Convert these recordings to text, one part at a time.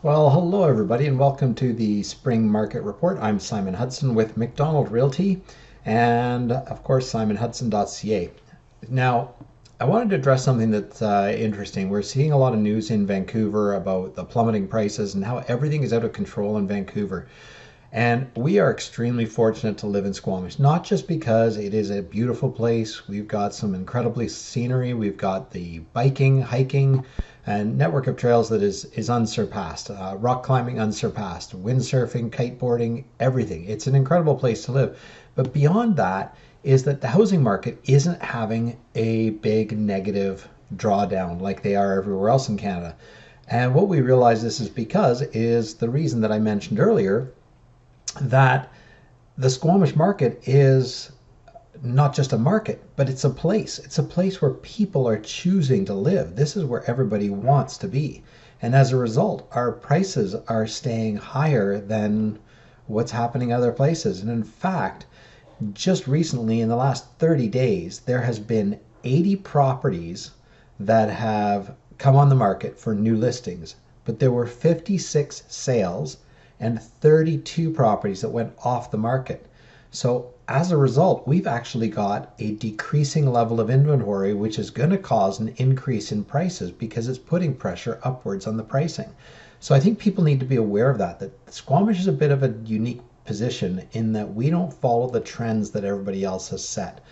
Well, hello everybody, and welcome to the Spring Market Report. I'm Simon Hudson with McDonald Realty, and of course, simonhudson.ca. Now, I wanted to address something that's interesting. We're seeing a lot of news in Vancouver about the plummeting prices and how everything is out of control in Vancouver. And we are extremely fortunate to live in Squamish, not just because it is a beautiful place. We've got some incredibly scenery. We've got the biking, hiking, and network of trails that is unsurpassed. Rock climbing unsurpassed. Windsurfing, kiteboarding, everything. It's an incredible place to live. But beyond that is that the housing market isn't having a big negative drawdown like they are everywhere else in Canada. And what we realize this is because is the reason that I mentioned earlier, that the Squamish market is not just a market, but it's a place. It's a place where people are choosing to live. This is where everybody wants to be. And as a result, our prices are staying higher than what's happening other places. And in fact, just recently in the last 30 days, there has been 80 properties that have come on the market for new listings, but there were 56 sales and 32 properties that went off the market. So as a result, we've actually got a decreasing level of inventory, which is going to cause an increase in prices because it's putting pressure upwards on the pricing. So I think people need to be aware of that Squamish is a bit of a unique position in that we don't follow the trends that everybody else has set.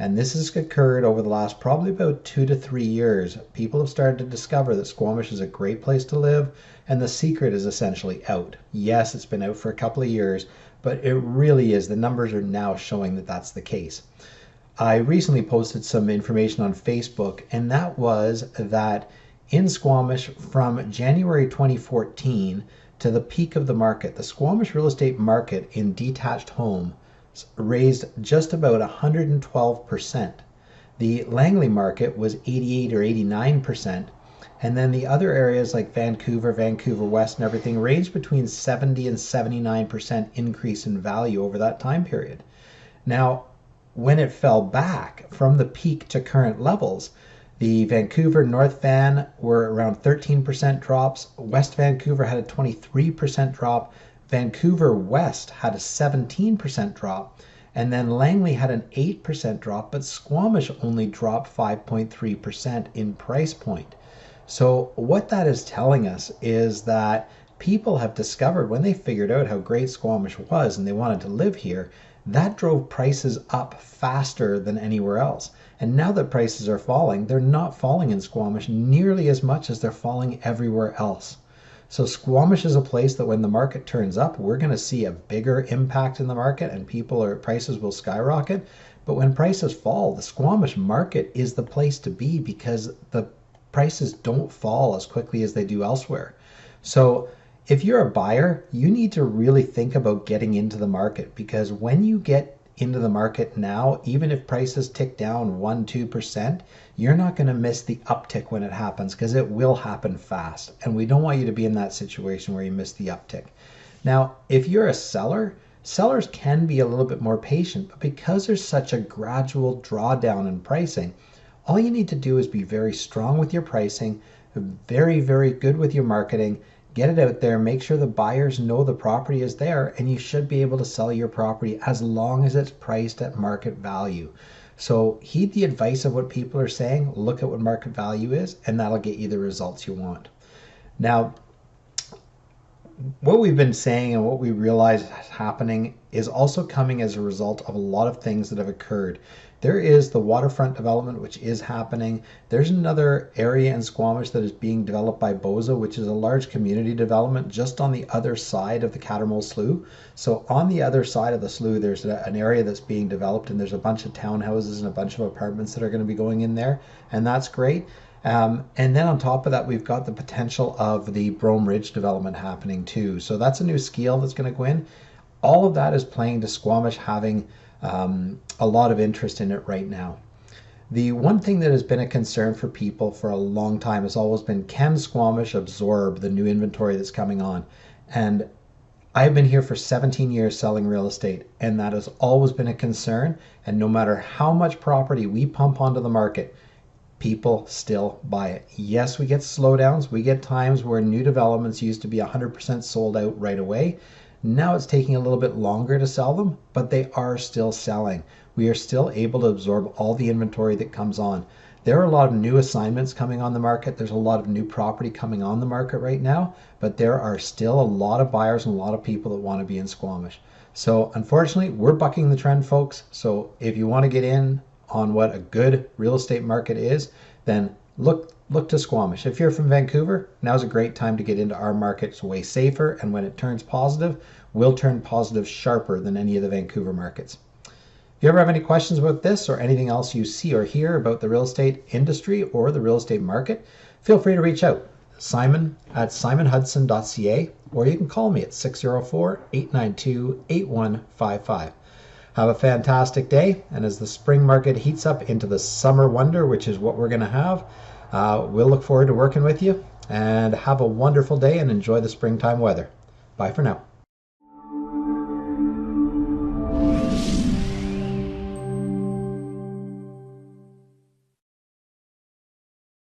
And this has occurred over the last probably about 2 to 3 years. People have started to discover that Squamish is a great place to live, and the secret is essentially out. Yes, it's been out for a couple of years, but it really is. The numbers are now showing that that's the case. I recently posted some information on Facebook, and that was that in Squamish from January 2014 to the peak of the market, the Squamish real estate market in detached home raised just about 112%. The Langley market was 88 or 89%. And then the other areas like Vancouver, Vancouver West and everything ranged between 70 and 79% increase in value over that time period. Now, when it fell back from the peak to current levels, the Vancouver North Van were around 13% drops. West Vancouver had a 23% drop. Vancouver West had a 17% drop, and then Langley had an 8% drop, but Squamish only dropped 5.3% in price point. So what that is telling us is that people have discovered when they figured out how great Squamish was and they wanted to live here, that drove prices up faster than anywhere else. And now that prices are falling, they're not falling in Squamish nearly as much as they're falling everywhere else. So Squamish is a place that when the market turns up, we're going to see a bigger impact in the market and prices will skyrocket. But when prices fall, the Squamish market is the place to be because the prices don't fall as quickly as they do elsewhere. So if you're a buyer, you need to really think about getting into the market, because when you get into the market now, even if prices tick down 1-2%, you're not going to miss the uptick when it happens, because it will happen fast. And we don't want you to be in that situation where you miss the uptick. Now, if you're a seller, sellers can be a little bit more patient, but because there's such a gradual drawdown in pricing, all you need to do is be very strong with your pricing, very, very good with your marketing, get it out there, make sure the buyers know the property is there, and you should be able to sell your property as long as it's priced at market value. So heed the advice of what people are saying, look at what market value is, and that'll get you the results you want. Now, what we've been saying and what we realize is happening is also coming as a result of a lot of things that have occurred. There is the waterfront development, which is happening. There's another area in Squamish that is being developed by Boza, which is a large community development just on the other side of the Cattermole Slough. So on the other side of the slough, there's an area that's being developed, and there's a bunch of townhouses and a bunch of apartments that are going to be going in there, and that's great. And then on top of that, we've got the potential of the Brome Ridge development happening too. So that's a new scale that's going to go in. All of that is playing to Squamish having a lot of interest in it right now. The one thing that has been a concern for people for a long time has always been, can Squamish absorb the new inventory that's coming on? And I've been here for 17 years selling real estate, and that has always been a concern. And no matter how much property we pump onto the market, people still buy it. Yes, we get slowdowns. We get times where new developments used to be 100% sold out right away. Now it's taking a little bit longer to sell them, but they are still selling. We are still able to absorb all the inventory that comes on. There are a lot of new assignments coming on the market. There's a lot of new property coming on the market right now, but there are still a lot of buyers and a lot of people that want to be in Squamish. So unfortunately, we're bucking the trend, folks. So if you want to get in on what a good real estate market is, then look to Squamish. If you're from Vancouver, now's a great time to get into our market. It's way safer, and when it turns positive, we'll turn positive sharper than any of the Vancouver markets. If you ever have any questions about this or anything else you see or hear about the real estate industry or the real estate market, feel free to reach out. Simon at simonhudson.ca, or you can call me at 604-892-8155. Have a fantastic day, and as the spring market heats up into the summer wonder, which is what we're going to have, we'll look forward to working with you, and have a wonderful day and enjoy the springtime weather. Bye for now.